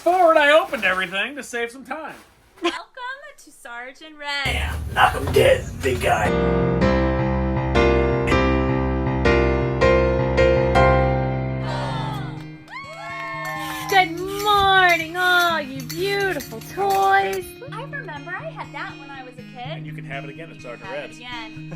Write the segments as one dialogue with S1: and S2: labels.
S1: forward, I opened everything to save some time.
S2: Welcome to Sergeant Red.
S1: Damn, knock him dead, big guy.
S2: Good morning, all you beautiful toys. I remember I had that when I was a kid.
S1: And you can have it again at Sergeant Red's.
S2: Again.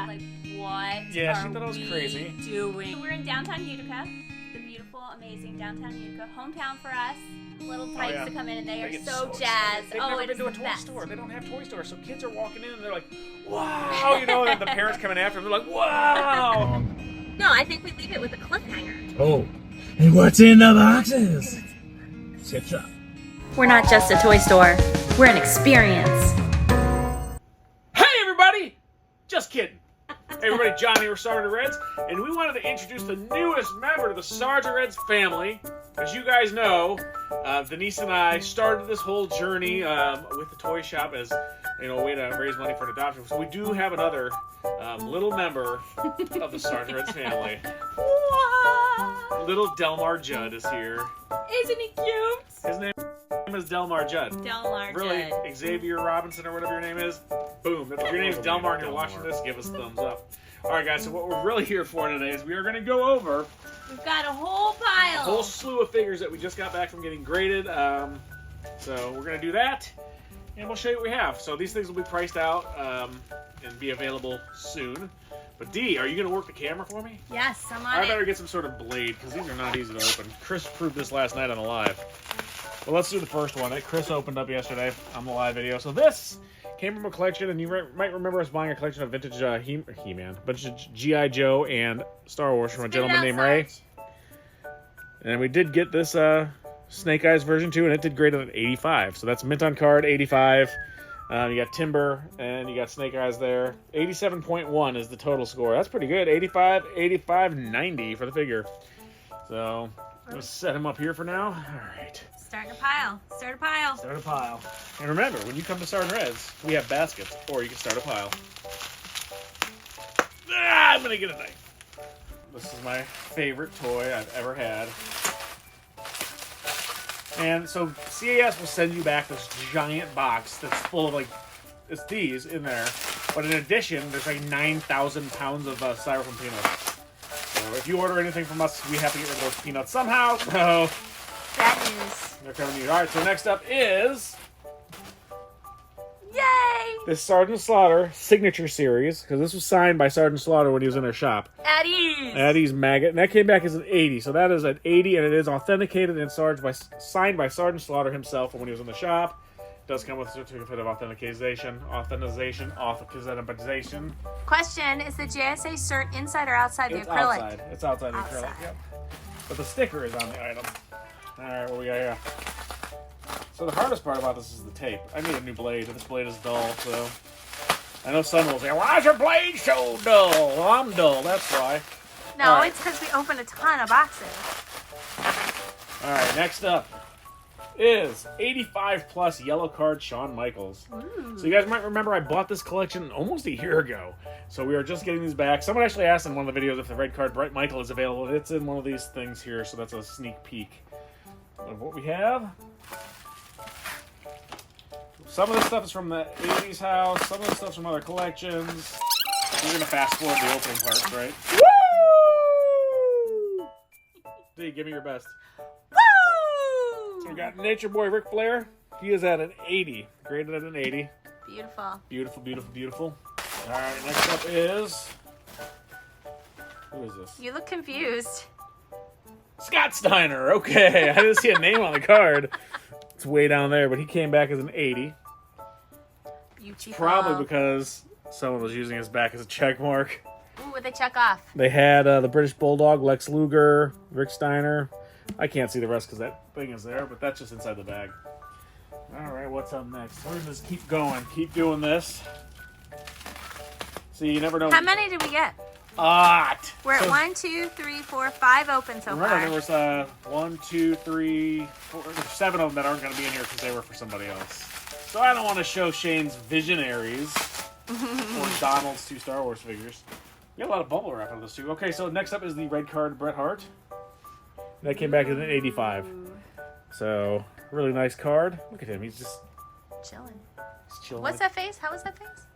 S2: Like, what
S1: Yeah, she thought it was crazy.
S2: Doing? We're in downtown Utica. The beautiful, amazing downtown Utica. Hometown for us. Little tykes to come in and they are so jazzed.
S1: They've never been to a toy store. They don't have toy stores. So kids are walking in and they're like, wow. You know, and the parents coming after them, they're like, wow.
S2: No, I think we leave it with a cliffhanger.
S3: Oh, and what's in the boxes? Sit up.
S2: We're not just a toy store. We're an experience.
S1: Hey, everybody! Just kidding. Hey, everybody, John here with Sergeant Reds, and we wanted to introduce the newest member to the Sergeant Reds family. As you guys know, Denise and I started this whole journey with the toy shop as a way to raise money for an adoption. So we do have another little member of the Sergeant Reds family. Little Delmar Judd is here.
S2: Isn't he cute?
S1: His name is Delmar Judd.
S2: Delmar
S1: Really,
S2: Judd.
S1: Xavier Robinson or whatever your name is. Boom. If your name is Delmar and you're watching this, give us a thumbs up. All right, guys, so what we're really here for today is we are going to go over
S2: We've got a whole pile.
S1: a whole slew of figures that we just got back from getting graded. So we're going to do that, and we'll show you what we have. So these things will be priced out and be available soon. But Dee, are you going to work the camera for me?
S2: Yes, I'm on
S1: I
S2: it.
S1: better get some sort of blade, because these are not easy to open. Chris proved this last night on the live. Well, let's do the first one that Chris opened up yesterday on the live video. So this came from a collection, and you might remember us buying a collection of vintage He-Man, bunch of G.I. Joe and Star Wars from a gentleman named Ray. And we did get this Snake Eyes version too, and it did great at an 85. So that's mint on card, 85. You got Timber, and you got Snake Eyes there. 87.1 is the total score. That's pretty good. 85, 85, 90 for the figure. So let's set him up here for now. All right.
S2: Starting a pile. Start a pile.
S1: Start a pile. And remember, when you come to Sergeant Reds, we have baskets, or you can start a pile. I'm going to get a knife. This is my favorite toy I've ever had. And so CAS will send you back this giant box that's full of, it's these in there. But in addition, there's 9,000 pounds of styrofoam peanuts. So if you order anything from us, we have to get rid of those peanuts somehow. So
S2: Bad news.
S1: they're coming to you. All right, so next up is
S2: Yay!
S1: this Sergeant Slaughter signature series, because this was signed by Sergeant Slaughter when he was in our shop.
S2: Eddie's
S1: Maggot, and that came back as an 80. So that is an 80, and it is authenticated and signed by Sergeant Slaughter himself when he was in the shop. It does come with a certificate of authentication.
S2: Question, is the JSA cert inside or outside the
S1: It's
S2: acrylic?
S1: outside. It's outside the acrylic, yep. But the sticker is on the item. All right, what we got here? So the hardest part about this is the tape. I need a new blade. This blade is dull, so I know some will say, "Why is your blade so dull?" Well, I'm dull. That's why.
S2: No,
S1: All right.
S2: it's because we opened a ton of boxes.
S1: All right, next up is 85 plus yellow card Shawn Michaels.
S2: Ooh.
S1: So you guys might remember I bought this collection almost a year ago. So we are just getting these back. Someone actually asked in one of the videos if the red card Bright Michael is available. It's in one of these things here, so that's a sneak peek of what we have. Some of this stuff is from the 80s house. Some of this stuff's from other collections. We're going to fast forward the opening parts, right? Woo! D, give me your best.
S2: Woo!
S1: So we got Nature Boy Ric Flair. He is at an 80. Graded at an 80.
S2: Beautiful.
S1: Beautiful, beautiful, beautiful. All right, next up is... Who is this?
S2: You look confused.
S1: Scott Steiner. Okay, I didn't see a name on the card. It's way down there, but he came back as an 80.
S2: Beautiful.
S1: Probably because someone was using his back as a check mark.
S2: Ooh, what'd they check off?
S1: They had the British Bulldog, Lex Luger, Rick Steiner. I can't see the rest because that thing is there, but that's just inside the bag. All right, what's up next? We're going to just keep going. Keep doing this. See, you never know.
S2: How many did we get? We're at 1, 2, 3, 4, 5 open so
S1: remember,
S2: far.
S1: there was 1, 2, 3, 4, 7 of them that aren't going to be in here because they were for somebody else. So I don't want to show Shane's Visionaries or Donald's 2 Star Wars figures. We got a lot of bubble wrap on this too. Okay, so next up is the red card Bret Hart. That came back as an 85. So, really nice card. Look at him. He's just
S2: Chilling.
S1: chilling.
S2: What's that face? How was that face?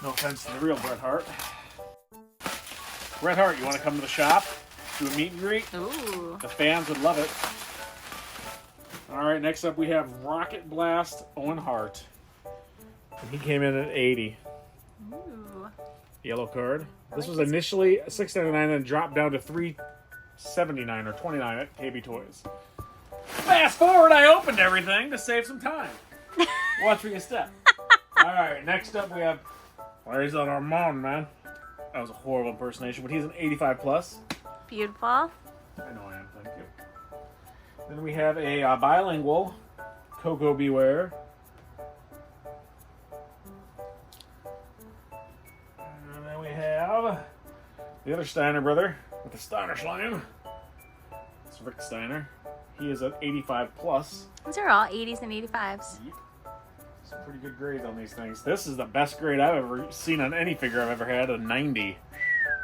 S1: No offense to the real Bret Hart. Bret Hart, you want to come to the shop? Do a meet and greet?
S2: Ooh.
S1: The fans would love it. All right, next up we have Rocket Blast Owen Hart. And he came in at 80.
S2: Ooh.
S1: Yellow card. This
S2: like
S1: was
S2: this.
S1: initially $6.99 and dropped down to $3.79 or $29 at KB Toys. Fast forward, I opened everything to save some time. Watch where you step. All right, next up we have Larry's on Armand, man. That was a horrible impersonation, but he's an 85 plus.
S2: Beautiful.
S1: I know I am, thank you. Then we have a bilingual Coco Beware. And then we have the other Steiner brother with the Steiner Schleim. It's Rick Steiner. He is an 85 plus.
S2: These are all 80s and 85s.
S1: Yep. Some pretty good grades on these things. This is the best grade I've ever seen on any figure I've ever had, a 90.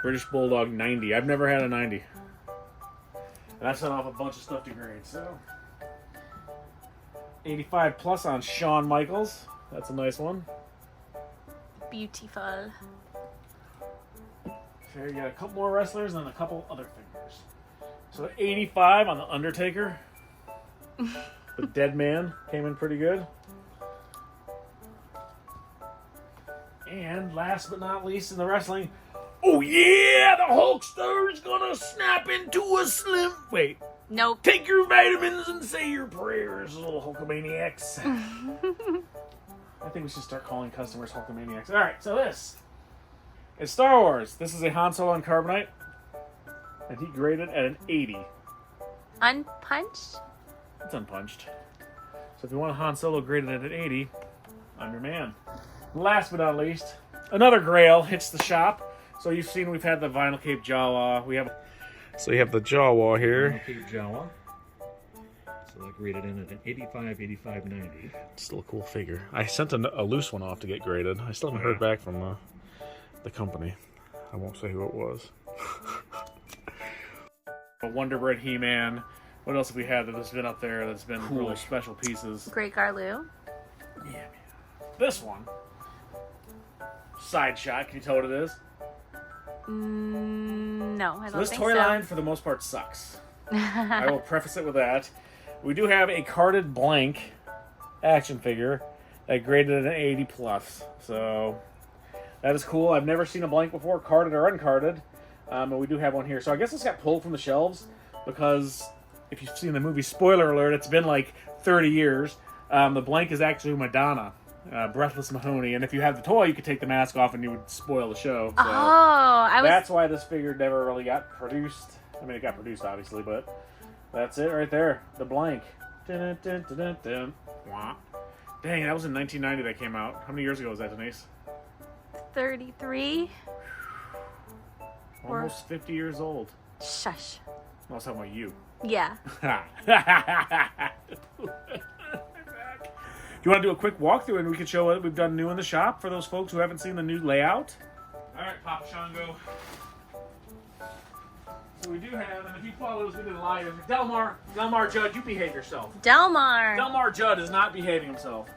S1: British Bulldog 90. I've never had a 90. And I sent off a bunch of stuff to grade, so. 85 plus on Shawn Michaels. That's a nice one.
S2: Beautiful.
S1: Okay, you got a couple more wrestlers and a couple other figures. So 85 on the Undertaker. The Dead Man came in pretty good. And last but not least in the wrestling, oh yeah, the Hulkster's gonna snap into a slim... Wait.
S2: Nope.
S1: Take your vitamins and say your prayers, little Hulkamaniacs. I think we should start calling customers Hulkamaniacs. Alright, so this is Star Wars. This is a Han Solo and Carbonite. And he graded at an 80.
S2: Unpunched?
S1: It's unpunched. So if you want a Han Solo graded at an 80, I'm your man. Last but not least, another Grail hits the shop. So you've seen we've had the vinyl cape Jawa. So you have the Jawa here.
S3: Okay, Jawa. So that graded in at an 85, 85, 90.
S1: Still a cool figure. I sent a loose one off to get graded. I still haven't heard back from the company. I won't say who it was. A Wonder Bread He-Man. What else have we had that's been up there that's been cool. Really special pieces?
S2: Great Garloo.
S1: Yeah, man. This one. Side shot. Can you tell what it is?
S2: No, I don't
S1: This
S2: think
S1: toy
S2: so.
S1: line, for the most part, sucks. I will preface it with that. We do have a carded blank action figure that graded at an 80 plus. So that is cool. I've never seen a blank before, carded or uncarded. But we do have one here. So I guess this got pulled from the shelves because if you've seen the movie, spoiler alert, it's been like 30 years. The blank is actually Madonna. Breathless Mahoney, and if you have the toy, you could take the mask off and you would spoil the show. So that's why this figure never really got produced. I mean, it got produced, obviously, but that's it right there. The blank. Dun, dun, dun, dun, dun. Wah. Dang, that was in 1990 that came out. How many years ago was that, Denise?
S2: 33.
S1: Almost 50 years old.
S2: Shush.
S1: I was talking about you.
S2: Yeah.
S1: Do you want to do a quick walkthrough and we can show what we've done new in the shop for those folks who haven't seen the new layout? Alright, Papa Shango. So we do have, and if you follow us, we did a live. Delmar Judd, you behave yourself. Delmar Judd is not behaving himself.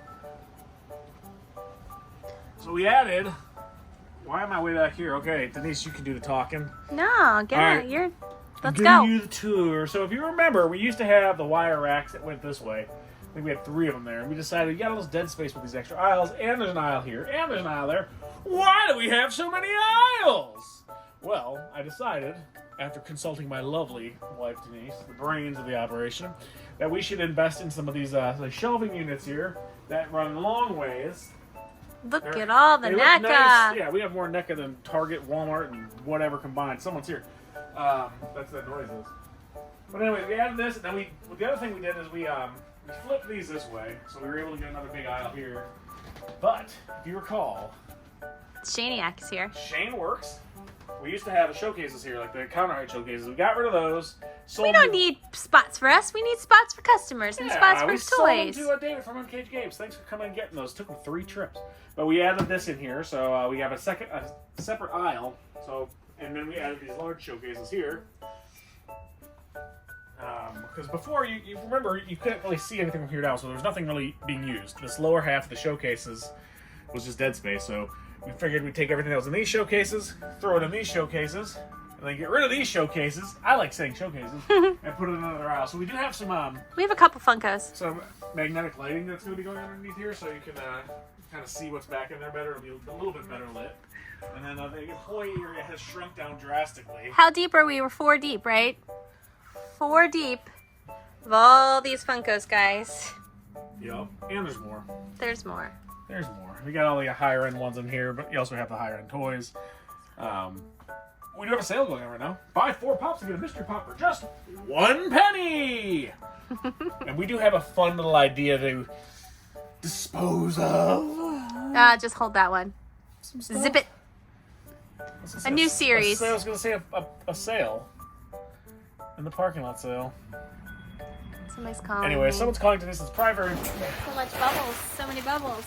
S1: So we added, why am I way back here? Okay, Denise, you can do the talking.
S2: No, get
S1: All
S2: it.
S1: right.
S2: Let's
S1: Give
S2: go.
S1: you the tour. So if you remember, we used to have the wire racks that went this way. I think we had 3 of them there. And we decided we got all this dead space with these extra aisles, and there's an aisle here, and there's an aisle there. Why do we have so many aisles? Well, I decided, after consulting my lovely wife Denise, the brains of the operation, that we should invest in some of these shelving units here that run long ways.
S2: Look at all the
S1: They look
S2: NECA.
S1: nice. Yeah, we have more NECA than Target, Walmart, and whatever combined. Someone's here. That's that noise is. But anyway, we added this, and then the other thing we did is we flipped these this way, so we were able to get another big aisle here. But if you recall,
S2: Shaniac is here.
S1: Shane Works. We used to have the showcases here, like the counter height showcases. We got rid of those.
S2: We don't need spots for us. We need spots for customers and spots for
S1: we
S2: toys.
S1: sold them to David from Uncaged Games. Thanks for coming and getting those. Took them 3 trips. But we added this in here, so we have a separate aisle. So, and then we added these large showcases here. Because before, you remember, you couldn't really see anything from here down, so there was nothing really being used. This lower half of the showcases was just dead space, so we figured we'd take everything that was in these showcases, throw it in these showcases, and then get rid of these showcases. I like saying showcases, and put it in another aisle. So we do have some
S2: We have a couple Funkos.
S1: some magnetic lighting that's going to be going underneath here, so you can kind of see what's back in there better. It'll be a little bit better lit. And then the employee area has shrunk down drastically.
S2: How deep are we? We're 4 deep, right? 4 deep of all these Funkos, guys.
S1: Yep, and there's more.
S2: There's more.
S1: There's more. We got all the higher end ones in here, but you also have the higher end toys. We do have a sale going on right now. Buy 4 pops and get a mystery pop for just 1 penny. And we do have a fun little idea to dispose of.
S2: Just hold that one. Zip it. A new series.
S1: I was going to say a sale. In the parking lot sale.
S2: Somebody's calling.
S1: Anyway,
S2: me.
S1: someone's calling to this. It's private.
S2: So much bubbles. So many bubbles.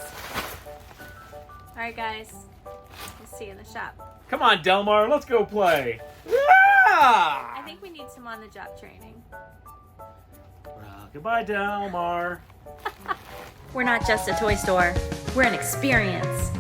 S2: Alright, guys. We'll see you in the shop.
S1: Come on, Delmar. Let's go play.
S2: I think we need some on-the-job training.
S1: Goodbye, Delmar.
S2: We're not just a toy store. We're an experience.